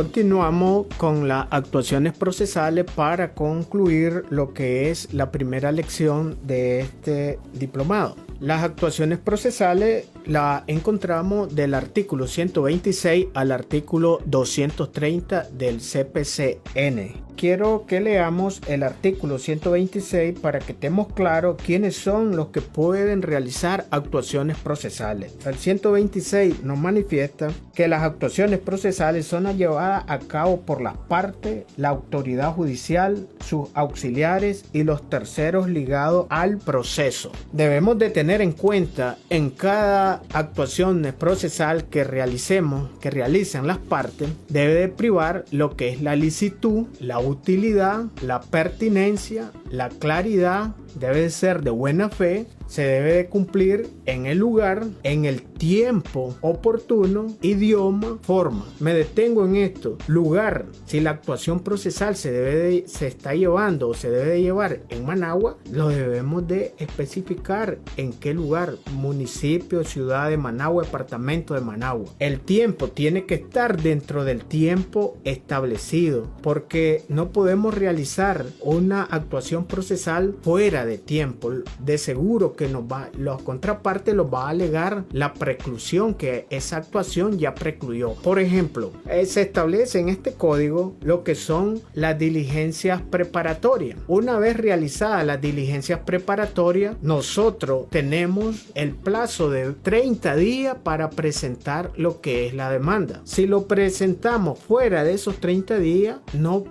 Continuamos con las actuaciones procesales para concluir lo que es la primera lección de este diplomado. Las actuaciones procesales las encontramos del artículo 126 al artículo 230 del CPC-N. Quiero que leamos el artículo 126 para que estemos claros quiénes son los que pueden realizar actuaciones procesales. El 126 nos manifiesta que las actuaciones procesales son llevadas a cabo por las partes, la autoridad judicial, sus auxiliares y los terceros ligados al proceso. Debemos de tener en cuenta en cada actuación procesal que realicen las partes, debe de privar lo que es la licitud, la utilidad, la pertinencia, la claridad, debe de ser de buena fe, se debe de cumplir en el lugar, en el tiempo oportuno, idioma, forma. Me detengo en esto. Lugar, si la actuación procesal se está llevando o se debe de llevar en Managua, lo debemos de especificar en qué lugar, municipio, ciudad de Managua, departamento de Managua. El tiempo tiene que estar dentro del tiempo establecido, porque no podemos realizar una actuación procesal fuera de tiempo. De seguro que la contraparte los va a alegar la preclusión, que esa actuación ya precluyó. Por ejemplo, se establece en este código lo que son las diligencias preparatorias. Una vez realizadas las diligencias preparatorias, nosotros tenemos el plazo de 30 días para presentar lo que es la demanda. Si lo presentamos fuera de esos 30 días, no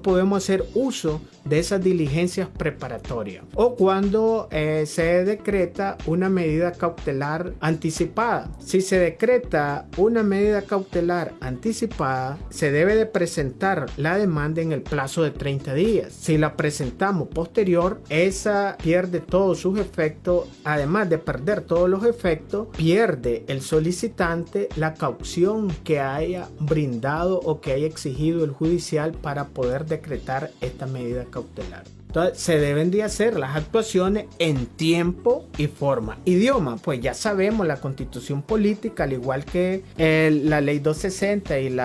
podemos hacer uso de esas diligencias preparatorias. O cuando se decreta una medida cautelar anticipada. Si se decreta una medida cautelar anticipada, se debe de presentar la demanda en el plazo de 30 días. Si la presentamos posterior, esa pierde todos sus efectos. Además de perder todos los efectos, pierde el solicitante la caución que haya brindado o que haya exigido el judicial para poder decretar esta medida cautelar. Entonces, se deben de hacer las actuaciones en tiempo y forma. Idioma, pues ya sabemos, la Constitución Política, al igual que la Ley 260 y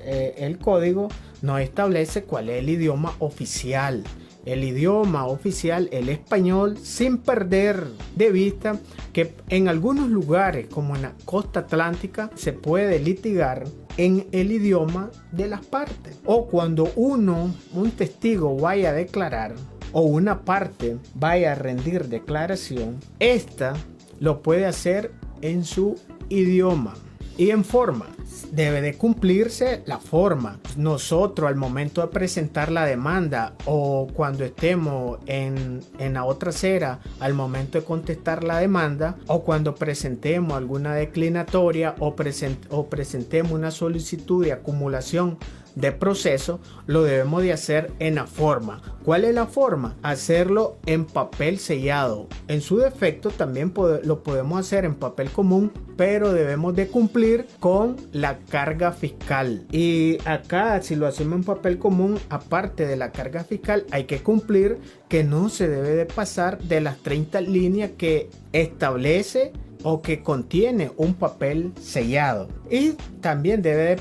el Código, nos establece cuál es el idioma oficial. El idioma oficial, el español, sin perder de vista que en algunos lugares, como en la costa atlántica, se puede litigar en el idioma de las partes. O cuando un testigo vaya a declarar o una parte vaya a rendir declaración, esta lo puede hacer en su idioma. Y en forma, debe de cumplirse la forma. Nosotros al momento de presentar la demanda o cuando estemos en la otra acera, al momento de contestar la demanda o cuando presentemos alguna declinatoria o presentemos una solicitud de acumulación de proceso, lo debemos de hacer en la forma. ¿Cuál es la forma? Hacerlo en papel sellado. En su defecto también lo podemos hacer en papel común, pero debemos de cumplir con la carga fiscal. Y acá, si lo hacemos en papel común, aparte de la carga fiscal, hay que cumplir que no se debe de pasar de las 30 líneas que establece o que contiene un papel sellado. Y también debe de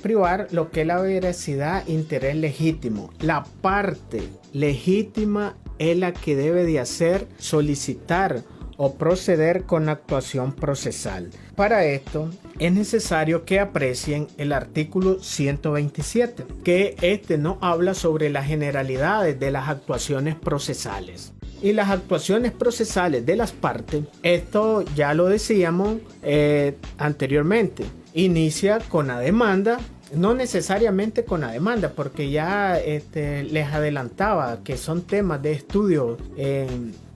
privar lo que es la veracidad e interés legítimo. La parte legítima es la que debe de hacer, solicitar o proceder con actuación procesal. Para esto es necesario que aprecien el artículo 127, que nos habla sobre las generalidades de las actuaciones procesales. Y las actuaciones procesales de las partes, esto ya lo decíamos anteriormente, inicia con la demanda, no necesariamente con la demanda, porque ya les adelantaba que son temas de estudio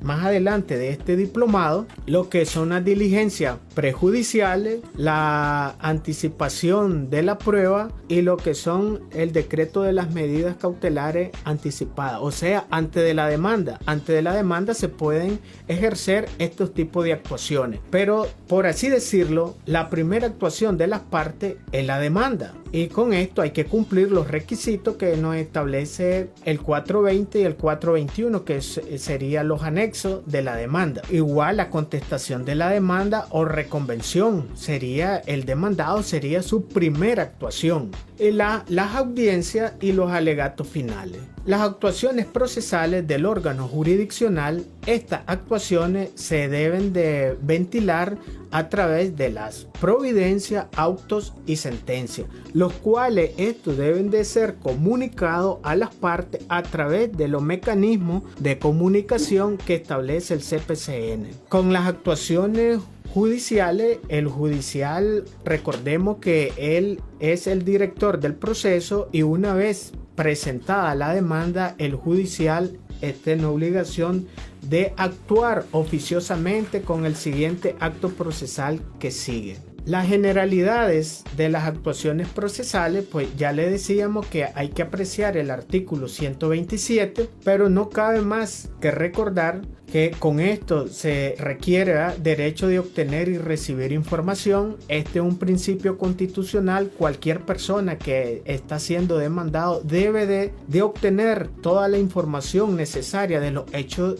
más adelante de este diplomado, lo que son las diligencias prejudiciales, la anticipación de la prueba y lo que son el decreto de las medidas cautelares anticipadas, o sea, antes de la demanda. Antes de la demanda se pueden ejercer estos tipos de actuaciones, pero por así decirlo, la primera actuación de las partes es la demanda. Y con esto hay que cumplir los requisitos que nos establece el 420 y el 421, que serían los anexos de la demanda. Igual la contestación de la demanda o reconvención, sería el demandado, sería su primera actuación. Y las audiencias y los alegatos finales. Las actuaciones procesales del órgano jurisdiccional, estas actuaciones se deben de ventilar a través de las providencias, autos y sentencias, los cuales estos deben de ser comunicados a las partes a través de los mecanismos de comunicación que establece el CPCN. Con las actuaciones judiciales, el judicial, recordemos que él es el director del proceso y una vez presentada la demanda, el judicial está en obligación de actuar oficiosamente con el siguiente acto procesal que sigue. Las generalidades de las actuaciones procesales, pues ya le decíamos que hay que apreciar el artículo 127, pero no cabe más que recordar que con esto se requiere derecho de obtener y recibir información. Este es un principio constitucional. Cualquier persona que está siendo demandado debe de obtener toda la información necesaria de los hechos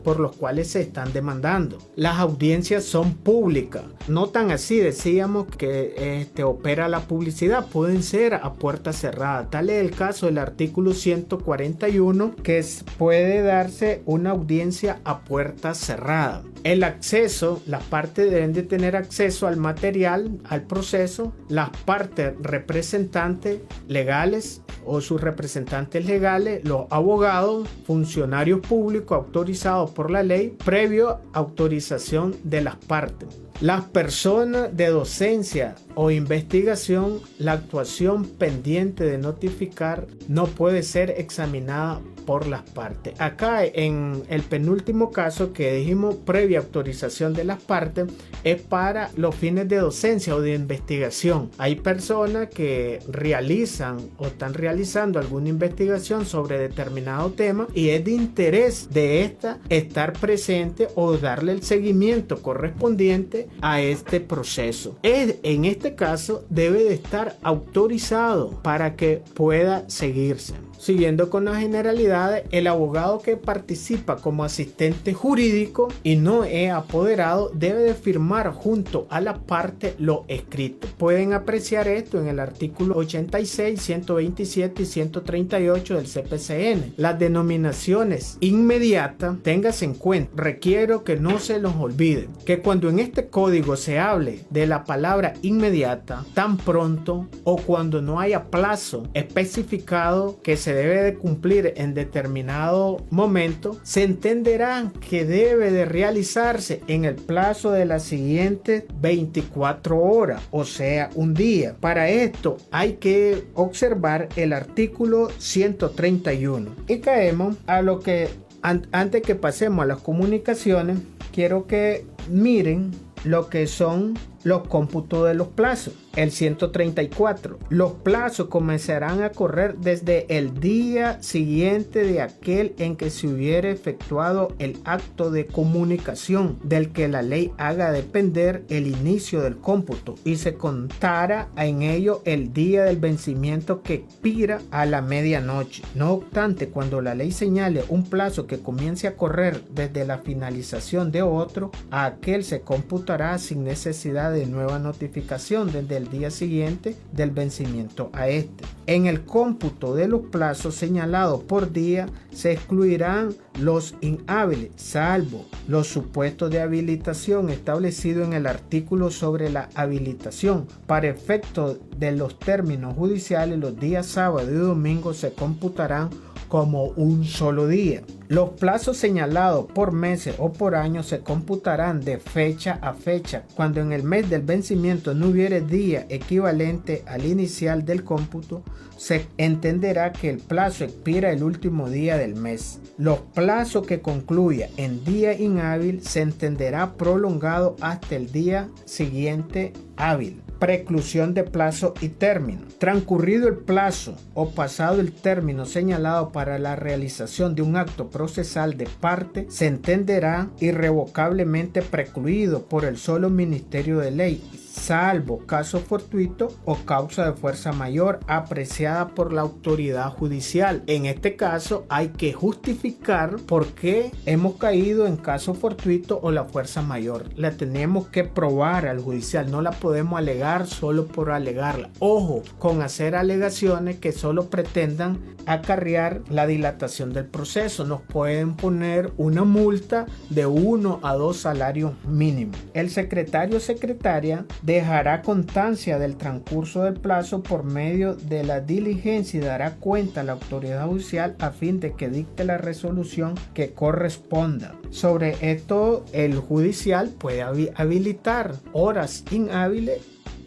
por los cuales se están demandando. Las audiencias son públicas. No tan así, decíamos que opera la publicidad, pueden ser a puerta cerrada. Tal es el caso del artículo 141, que puede darse una audiencia a puerta cerrada. El acceso, las partes deben de tener acceso al material, al proceso. Las partes representantes legales o sus representantes legales, los abogados, funcionarios públicos autorizados por la ley, previo autorización de las partes. Las personas de docencia o investigación, la actuación pendiente de notificar no puede ser examinada por las partes. Acá en el penúltimo caso que dijimos, previa autorización de las partes, es para los fines de docencia o de investigación. Hay personas que realizan o están realizando alguna investigación sobre determinado tema y es de interés de esta estar presente o darle el seguimiento correspondiente a este proceso. En este caso debe de estar autorizado para que pueda seguirse. Siguiendo con las generalidades, el abogado que participa como asistente jurídico y no es apoderado debe de firmar junto a la parte lo escrito. Pueden apreciar esto en el artículo 86, 127 y 138 del CPCN. Las denominaciones inmediatas, téngase en cuenta, requiero que no se los olvide, que cuando en este código se hable de la palabra inmediata, tan pronto o cuando no haya plazo especificado que se debe de cumplir en determinado momento, se entenderá que debe de realizarse en el plazo de las siguientes 24 horas, o sea, un día. Para esto hay que observar el artículo 131 y caemos a lo que antes que pasemos a las comunicaciones, quiero que miren lo que son los cómputos de los plazos. El 134. Los plazos comenzarán a correr desde el día siguiente de aquel en que se hubiere efectuado el acto de comunicación del que la ley haga depender el inicio del cómputo y se contara en ello el día del vencimiento que expira a la medianoche. No obstante, cuando la ley señale un plazo que comience a correr desde la finalización de otro, a aquel se computará sin necesidad de nueva notificación desde el día siguiente del vencimiento a este. En el cómputo de los plazos señalados por día se excluirán los inhábiles, salvo los supuestos de habilitación establecidos en el artículo sobre la habilitación. Para efecto de los términos judiciales, los días sábado y domingo se computarán como un solo día. Los plazos señalados por meses o por años se computarán de fecha a fecha. Cuando en el mes del vencimiento no hubiere día equivalente al inicial del cómputo, se entenderá que el plazo expira el último día del mes. Los plazos que concluya en día inhábil se entenderá prolongado hasta el día siguiente hábil. Preclusión de plazo y término. Transcurrido el plazo o pasado el término señalado para la realización de un acto procesal de parte, se entenderá irrevocablemente precluido por el solo Ministerio de Ley, salvo caso fortuito o causa de fuerza mayor apreciada por la autoridad judicial. En este caso hay que justificar por qué hemos caído en caso fortuito o la fuerza mayor. La tenemos que probar al judicial, no la podemos alegar solo por alegarla. Ojo con hacer alegaciones que solo pretendan acarrear la dilatación del proceso. Nos pueden poner una multa de 1 a 2 salarios mínimos. El secretario o secretaria dejará constancia del transcurso del plazo por medio de la diligencia y dará cuenta a la autoridad judicial a fin de que dicte la resolución que corresponda. Sobre esto, el judicial puede habilitar horas inhábiles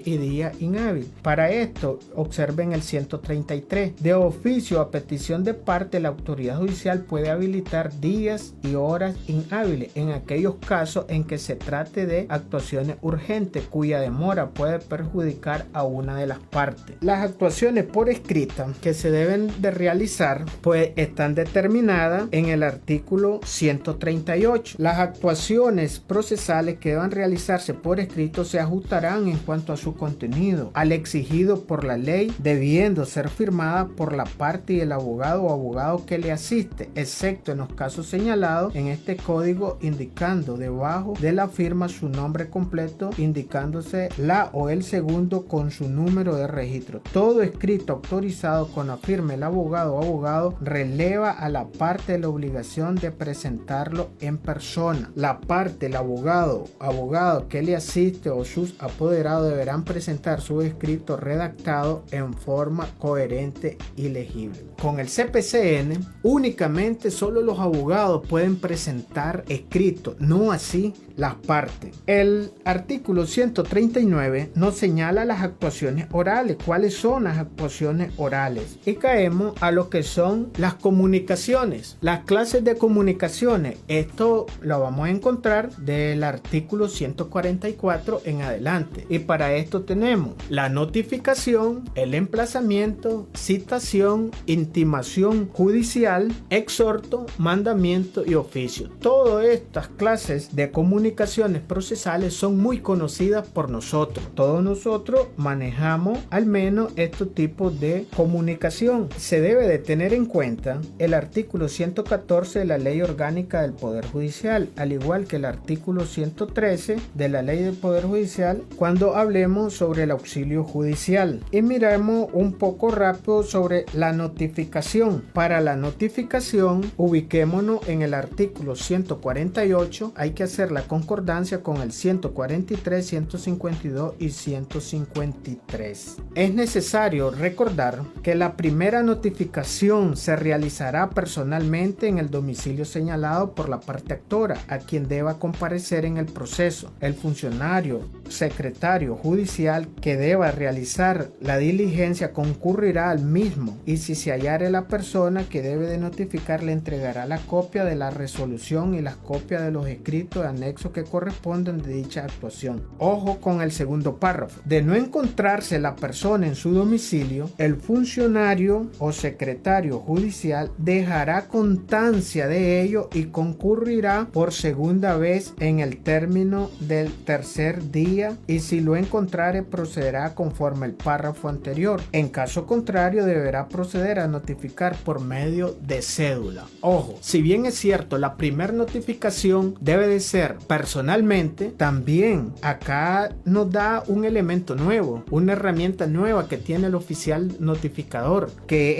y día inhábil. Para esto, observen el 133. De oficio, a petición de parte, la autoridad judicial puede habilitar días y horas inhábiles en aquellos casos en que se trate de actuaciones urgentes cuya demora puede perjudicar a una de las partes. Las actuaciones por escrita que se deben de realizar pues están determinadas en el artículo 138. Las actuaciones procesales que deban realizarse por escrito se ajustarán en cuanto a su contenido al exigido por la ley, debiendo ser firmada por la parte y el abogado o abogado que le asiste, excepto en los casos señalados en este código, indicando debajo de la firma su nombre completo, indicándose la o el segundo con su número de registro. Todo escrito autorizado con la firma el abogado o abogado releva a la parte la obligación de presentarlo en persona. La parte, el abogado que le asiste o sus apoderados deberán presentar su escrito redactado en forma coherente y legible. Con el CPCN, únicamente solo los abogados pueden presentar escrito, no así las partes. El artículo 139 nos señala las actuaciones orales. ¿Cuáles son las actuaciones orales? Y caemos a lo que son las comunicaciones, las clases de comunicaciones. Esto lo vamos a encontrar del artículo 144 en adelante. Y para esto tenemos la notificación, el emplazamiento, citación, intimación judicial, exhorto, mandamiento y oficio. Todas estas clases de comunicaciones procesales son muy conocidas por nosotros. Todos nosotros manejamos al menos estos tipos de comunicación. Se debe de tener en cuenta el artículo 114 de la Ley Orgánica del Poder Judicial, al igual que el artículo 113 de la Ley del Poder Judicial cuando hablemos sobre el auxilio judicial. Y miremos un poco rápido sobre la notificación. Para la notificación, ubiquémonos en el artículo 148. Hay que hacer la concordancia con el 143, 152 y 153. Es necesario recordar que la primera notificación se realizará personalmente en el domicilio señalado por la parte actora, a quien deba comparecer en el proceso. El funcionario secretario judicial que deba realizar la diligencia concurrirá al mismo, y si se hallare la persona que debe de notificar, le entregará la copia de la resolución y las copias de los escritos de anexo que corresponden de dicha actuación. Ojo con el segundo párrafo. De no encontrarse la persona en su domicilio, el funcionario o secretario judicial dejará constancia de ello y concurrirá por segunda vez en el término del tercer día, y si lo encontrare procederá conforme el párrafo anterior. En caso contrario, deberá proceder a notificar por medio de cédula. Ojo, si bien es cierto la primera notificación debe de ser personalmente, también acá nos da un elemento nuevo, una herramienta nueva que tiene el oficial notificador, que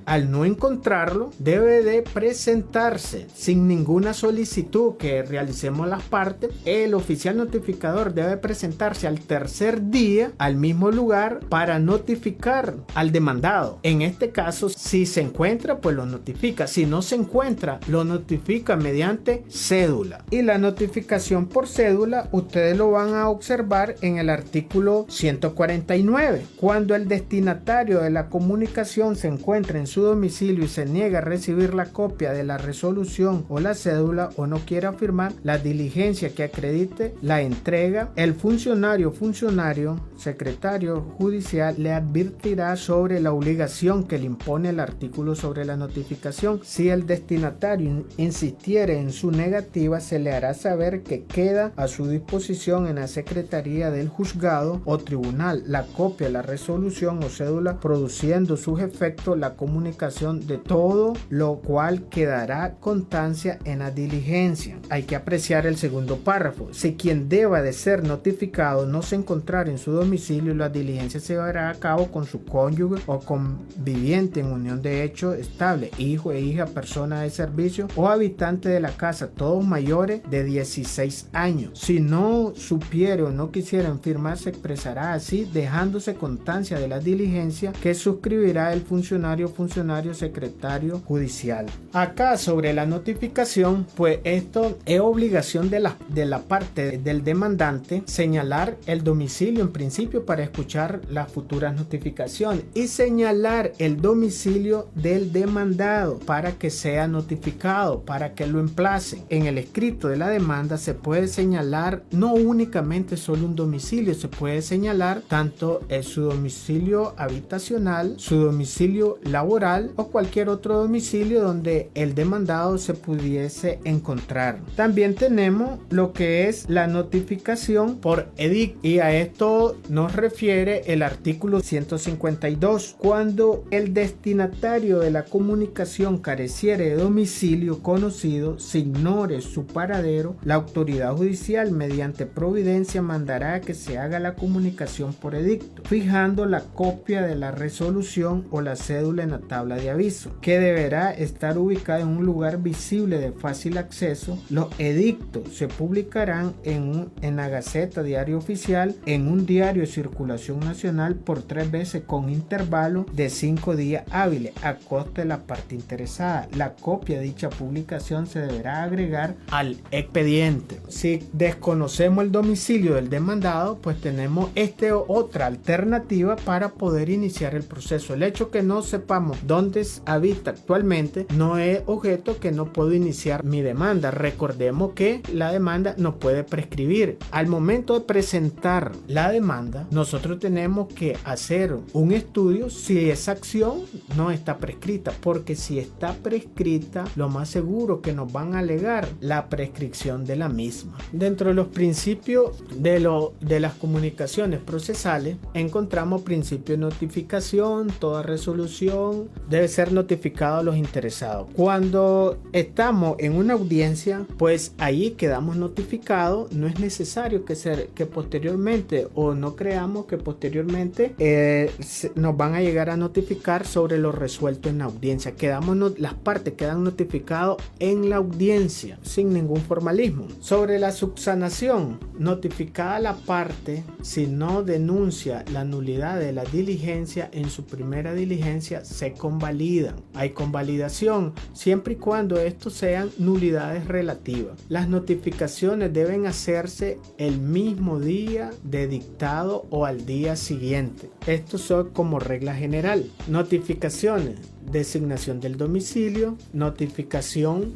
al no encontrarlo debe de presentarse sin ninguna solicitud que realicemos las partes. El oficial notificador debe presentarse al tercer día al mismo lugar para notificar al demandado. En este caso, si se encuentra, pues lo notifica. Si no se encuentra, lo notifica mediante cédula. Y la notificación por cédula, ustedes lo van a observar en el artículo 149. Cuando el destinatario de la comunicación se encuentra en su domicilio y se niega a recibir la copia de la resolución o la cédula, o no quiera firmar la diligencia que acredite la entrega, el funcionario funcionario, secretario judicial le advertirá sobre la obligación que le impone el artículo sobre la notificación. Si el destinatario insistiere en su negativa, se le hará saber que queda a su disposición en la secretaría del juzgado o tribunal la copia de la resolución o cédula, produciendo sus efectos la comunicación de todo, lo cual quedará constancia en la diligencia. Hay que apreciar el segundo párrafo. Si quien deba de ser notificado no se encontrara en su domicilio, la diligencia se llevará a cabo con su cónyuge o conviviente en unión de hecho estable, hijo e hija, persona de servicio o habitante de la casa, todos mayores de 16 años. Si no supiere o no quisieran firmar, se expresará así, dejándose constancia de la diligencia que suscribirá el funcionario secretario judicial. Acá sobre la notificación, pues esto es obligación de la parte del demandante señalar el domicilio en principio para escuchar las futuras notificaciones y señalar el domicilio del demandado para que sea notificado, para que lo emplacen. En el escrito de la demanda se puede señalar no únicamente solo un domicilio, se puede señalar tanto su domicilio habitacional, su domicilio laboral o cualquier otro domicilio donde el demandado se pudiese encontrar. También tenemos lo que es la notificación por edicto, y a esto nos refiere el artículo 152. Cuando el destinatario de la comunicación careciere de domicilio conocido, se ignore su paradero, la autoridad judicial mediante providencia mandará que se haga la comunicación por edicto, fijando la copia de la resolución o la cédula en la tabla de aviso, que deberá estar ubicada en un lugar visible de fácil acceso. Los edictos se publicarán en la Gaceta Diario Oficial, en un diario de circulación nacional por 3 veces con intervalo de 5 días hábiles a costa de la parte interesada. La copia de dicha publicación se deberá agregar al expediente. Si desconocemos el domicilio del demandado, pues tenemos otra alternativa para poder iniciar el proceso. El hecho que no sepamos dónde habita actualmente no es objeto que no puedo iniciar mi demanda. Recordemos que la demanda no puede prescribir. Al momento de presentar la demanda, nosotros tenemos que hacer un estudio si esa acción no está prescrita, porque si está prescrita, lo más seguro que nos van a alegar la prescripción de la misma. Dentro de los principios de las comunicaciones procesales encontramos principio de notificación. Toda resolución debe ser notificada a los interesados. Cuando estamos en una audiencia, pues ahí quedamos notificados. No es necesario que posteriormente, o no creamos que posteriormente nos van a llegar a notificar sobre lo resuelto en la audiencia. Las partes quedan notificadas en la audiencia sin ningún formalismo. Sobre la subsanación, notificada la parte, si no denuncia la nulidad de la diligencia en su primera diligencia, se convalidan. Hay convalidación siempre y cuando estos sean nulidades relativas. Las notificaciones deben hacerse el mismo día de dictado o al día siguiente. Estos son como regla general. Notificaciones: designación del domicilio, notificación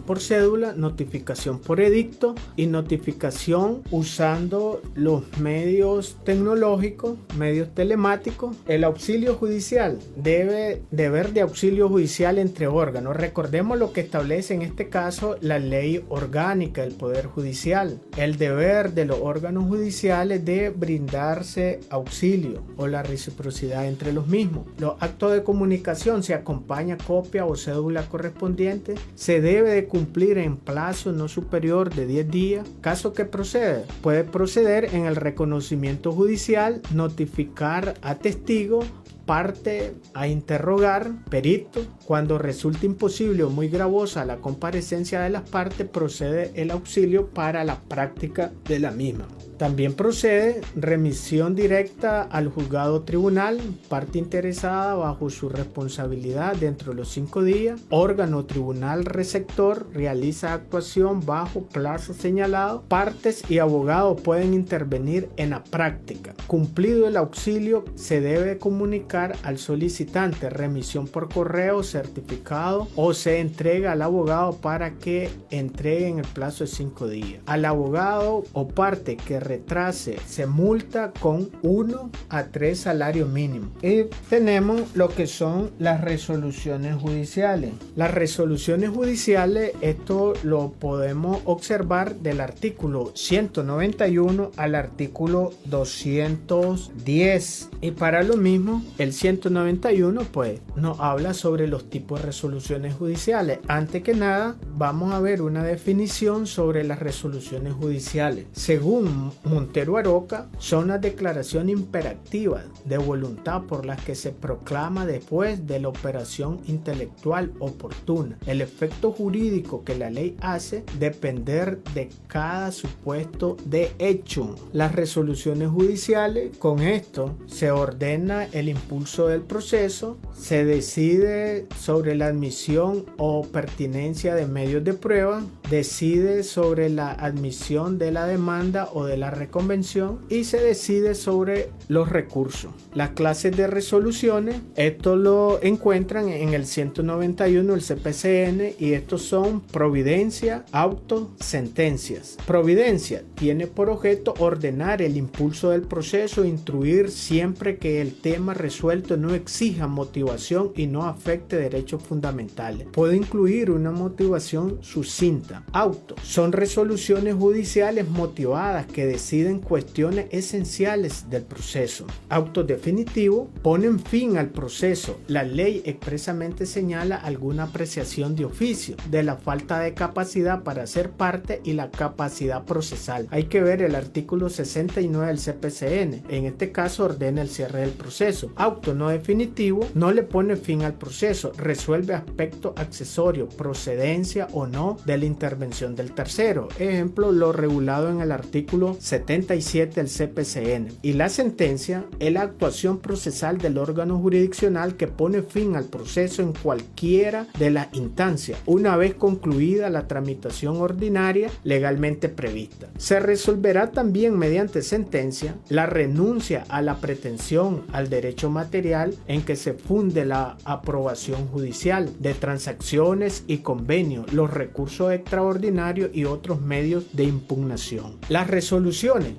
por cédula, notificación por edicto y notificación usando los medios tecnológicos, medios telemáticos. El auxilio judicial: deber de auxilio judicial entre órganos. Recordemos lo que establece en este caso la ley orgánica del Poder Judicial. El deber de los órganos judiciales de brindarse auxilio o la reciprocidad entre los mismos. Los actos de comunicación se acompaña copia o cédula correspondiente. Se debe de cumplir en plazo no superior de 10 días. Caso que puede proceder en el reconocimiento judicial, notificar a testigo, parte a interrogar, perito. Cuando resulte imposible o muy gravosa la comparecencia de las partes, procede el auxilio para la práctica de la misma. También procede remisión directa al juzgado o tribunal, parte interesada bajo su responsabilidad dentro de los 5 días. Órgano o tribunal receptor realiza actuación bajo plazo señalado. Partes y abogados pueden intervenir en la práctica. Cumplido el auxilio, se debe comunicar notificar al solicitante remisión por correo certificado o se entrega al abogado para que entregue en el plazo de 5 días. Al abogado o parte que retrase se multa con 1 a 3 salarios mínimos. Y tenemos lo que son las resoluciones judiciales. Las resoluciones judiciales, esto lo podemos observar del artículo 191 al artículo 210. Y para lo mismo, el 191 pues nos habla sobre los tipos de resoluciones judiciales. Antes que nada, vamos a ver una definición sobre las resoluciones judiciales. Según Montero Aroca, son las declaraciones imperativas de voluntad por las que se proclama después de la operación intelectual oportuna el efecto jurídico que la ley hace depender de cada supuesto de hecho. Las resoluciones judiciales, con esto se ordena el impulso del proceso, se decide sobre la admisión o pertinencia de medios de prueba, decide sobre la admisión de la demanda o de la reconvención y se decide sobre los recursos. Las clases de resoluciones, esto lo encuentran en el 191 del CPCN y estos son providencia, auto, sentencias. Providencia tiene por objeto ordenar el impulso del proceso, instruir siempre que el tema resuelto no exija motivación y no afecte derechos fundamentales. Puede incluir una motivación sucinta. Auto son resoluciones judiciales motivadas que deciden cuestiones esenciales del proceso. Autos definitivos ponen fin al proceso. La ley expresamente señala alguna apreciación de oficio de la falta de capacidad para ser parte y la capacidad procesal. Hay que ver el artículo 69 del CPCN. En este caso ordena el cierre del proceso. Auto no definitivo no le pone fin al proceso, resuelve aspectos accesorios, procedencia o no de la intervención del tercero. Ejemplo, lo regulado en el artículo 77 del CPCN. Y la sentencia es la actuación procesal del órgano jurisdiccional que pone fin al proceso en cualquiera de las instancias, una vez concluida la tramitación ordinaria legalmente prevista. Se resolverá también mediante sentencia la renuncia a la pretensión al derecho material en que se funde la aprobación judicial de transacciones y convenios, los recursos extraordinarios y otros medios de impugnación. Las resoluciones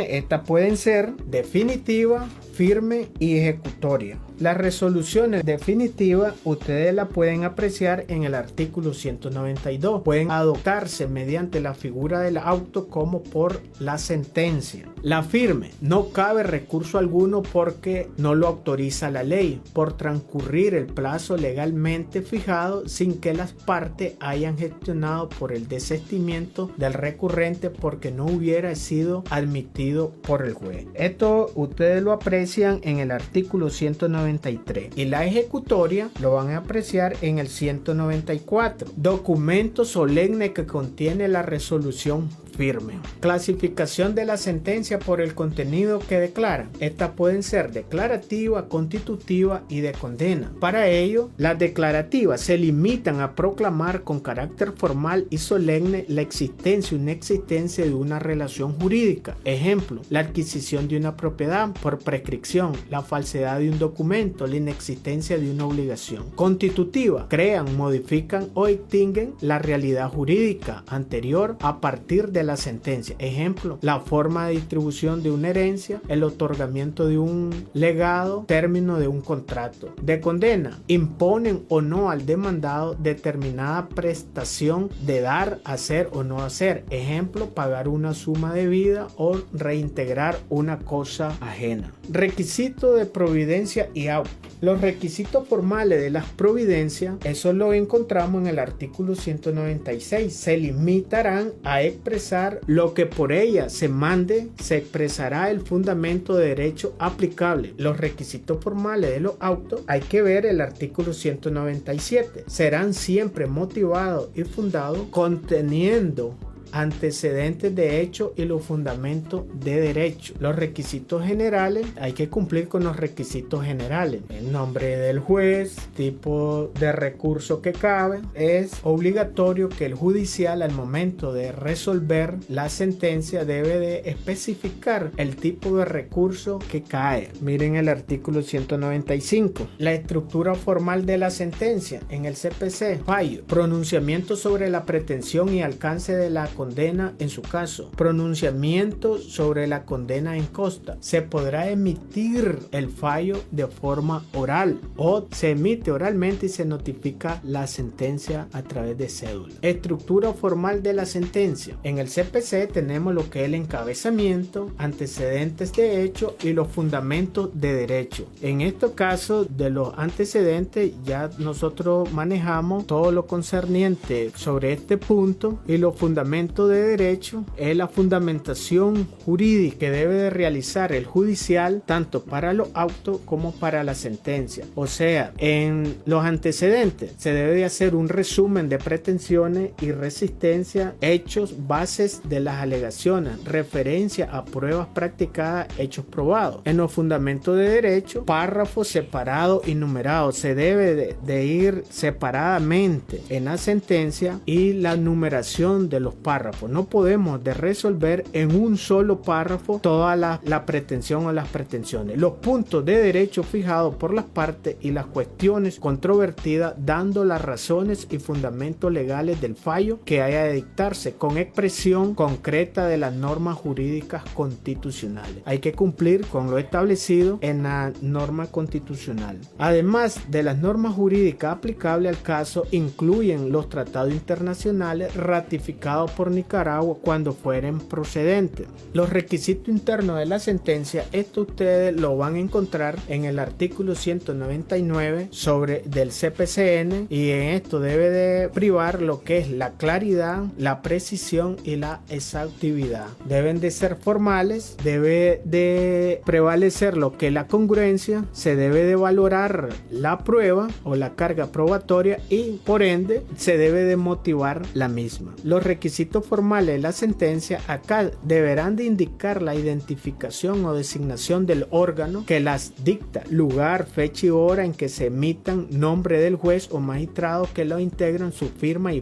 estas pueden ser definitivas, firme y ejecutoria. Las resoluciones definitivas ustedes las pueden apreciar en el artículo 192. Pueden adoptarse mediante la figura del auto como por la sentencia. La firme no cabe recurso alguno porque no lo autoriza la ley por transcurrir el plazo legalmente fijado sin que las partes hayan gestionado por el desistimiento del recurrente porque no hubiera sido admitido por el juez. Esto ustedes lo aprecian en el artículo 193 y la ejecutoria lo van a apreciar en el 194. Documento solemne que contiene la resolución firme. Clasificación de la sentencia por el contenido que declara. Estas pueden ser declarativa, constitutiva y de condena. Para ello, las declarativas se limitan a proclamar con carácter formal y solemne la existencia o inexistencia de una relación jurídica. Ejemplo, la adquisición de una propiedad por prescripción, la falsedad de un documento, la inexistencia de una obligación. Constitutiva, crean, modifican o extinguen la realidad jurídica anterior a partir de la sentencia. Ejemplo, la forma de distribución de una herencia, el otorgamiento de un legado, término de un contrato. De condena, imponen o no al demandado determinada prestación de dar, hacer o no hacer. Ejemplo, pagar una suma debida o reintegrar una cosa ajena. Requisito de providencia y auto. Los requisitos formales de las providencias, eso lo encontramos en el artículo 196. Se limitarán a expresar lo que por ella se mande, se expresará el fundamento de derecho aplicable. Los requisitos formales de los autos, hay que ver el artículo 197. Serán siempre motivados y fundados, conteniendo antecedentes de hecho y los fundamentos de derecho. Los requisitos generales, hay que cumplir con los requisitos generales. El nombre del juez, tipo de recurso que cabe. Es obligatorio que el judicial al momento de resolver la sentencia debe de especificar el tipo de recurso que cae. Miren el artículo 195. La estructura formal de la sentencia en el CPC. Fallo. Pronunciamiento sobre la pretensión y alcance de la condena en su caso. Pronunciamiento sobre la condena en costa. Se podrá emitir el fallo de forma oral o se emite oralmente y se notifica la sentencia a través de cédula. Estructura formal de la sentencia. En el CPC tenemos lo que es el encabezamiento, antecedentes de hecho y los fundamentos de derecho. En este caso de los antecedentes ya nosotros manejamos todo lo concerniente sobre este punto, y los fundamentos de derecho es la fundamentación jurídica que debe de realizar el judicial tanto para los autos como para la sentencia. O sea, en los antecedentes se debe de hacer un resumen de pretensiones y resistencia, hechos, bases de las alegaciones, referencia a pruebas practicadas, hechos probados. En los fundamentos de derecho, párrafos separados y numerados, se debe de ir separadamente en la sentencia y la numeración de los párrafos. No podemos de resolver en un solo párrafo toda la pretensión o las pretensiones. Los puntos de derecho fijados por las partes y las cuestiones controvertidas, dando las razones y fundamentos legales del fallo que haya de dictarse con expresión concreta de las normas jurídicas constitucionales. Hay que cumplir con lo establecido en la norma constitucional. Además de las normas jurídicas aplicables al caso, incluyen los tratados internacionales ratificados por Nicaragua cuando fueren procedentes. Los requisitos internos de la sentencia, esto ustedes lo van a encontrar en el artículo 199 del CPCN, y en esto debe de privar lo que es la claridad, la precisión y la exhaustividad. Deben de ser formales, debe de prevalecer lo que es la congruencia, se debe de valorar la prueba o la carga probatoria y por ende se debe de motivar la misma. Los requisitos formales de la sentencia acá deberán de indicar la identificación o designación del órgano que las dicta, lugar, fecha y hora en que se emitan, nombre del juez o magistrado que lo integran, su firma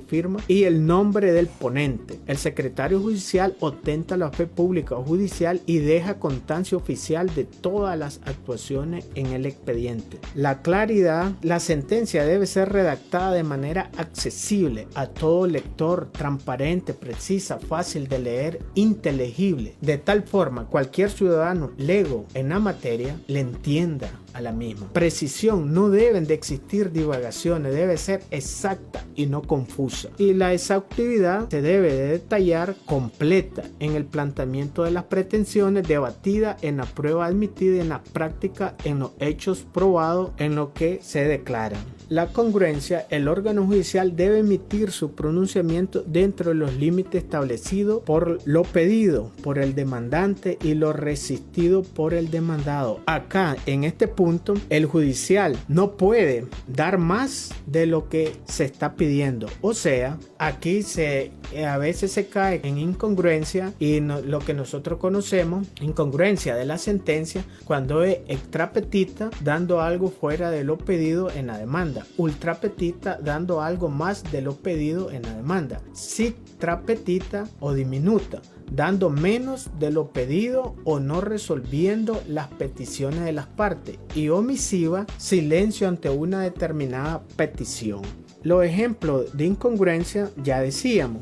y el nombre del ponente. El secretario judicial ostenta la fe pública o judicial y deja constancia oficial de todas las actuaciones en el expediente. La claridad, la sentencia debe ser redactada de manera accesible a todo lector, transparente, precisa, fácil de leer, inteligible, de tal forma cualquier ciudadano lego en la materia le entienda a la misma. Precisión, no deben de existir divagaciones, debe ser exacta y no confusa. Y la exhaustividad se debe de detallar completa en el planteamiento de las pretensiones, debatida en la prueba admitida, en la práctica, en los hechos probados, en lo que se declara. La congruencia, el órgano judicial debe emitir su pronunciamiento dentro de los límites establecidos por lo pedido por el demandante y lo resistido por el demandado. Acá, en este punto, el judicial no puede dar más de lo que se está pidiendo. O sea, aquí a veces se cae en incongruencia y lo que nosotros conocemos, incongruencia de la sentencia, cuando es extrapetita, dando algo fuera de lo pedido en la demanda. Ultrapetita, dando algo más de lo pedido en la demanda. Citrapetita o diminuta, dando menos de lo pedido o no resolviendo las peticiones de las partes. Y omisiva, silencio ante una determinada petición. Los ejemplos de incongruencia ya decíamos.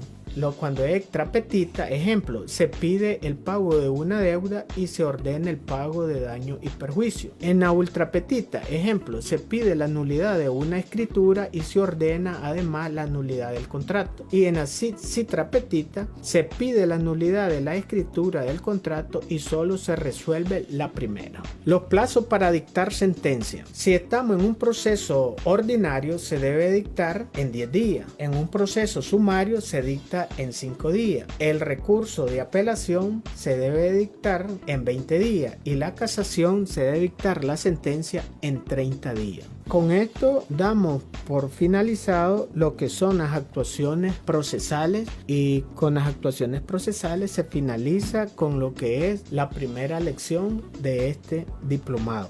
Cuando es extrapetita, ejemplo, se pide el pago de una deuda y se ordena el pago de daño y perjuicio. En la ultrapetita, ejemplo, se pide la nulidad de una escritura y se ordena además la nulidad del contrato. Y en la citrapetita, se pide la nulidad de la escritura del contrato y solo se resuelve la primera. Los plazos para dictar sentencia. Si estamos en un proceso ordinario, se debe dictar en 10 días. En un proceso sumario, se dicta dicta en 5 días. El recurso de apelación se debe dictar en 20 días y la casación se debe dictar la sentencia en 30 días. Con esto damos por finalizado lo que son las actuaciones procesales, y con las actuaciones procesales se finaliza con lo que es la primera lección de este diplomado.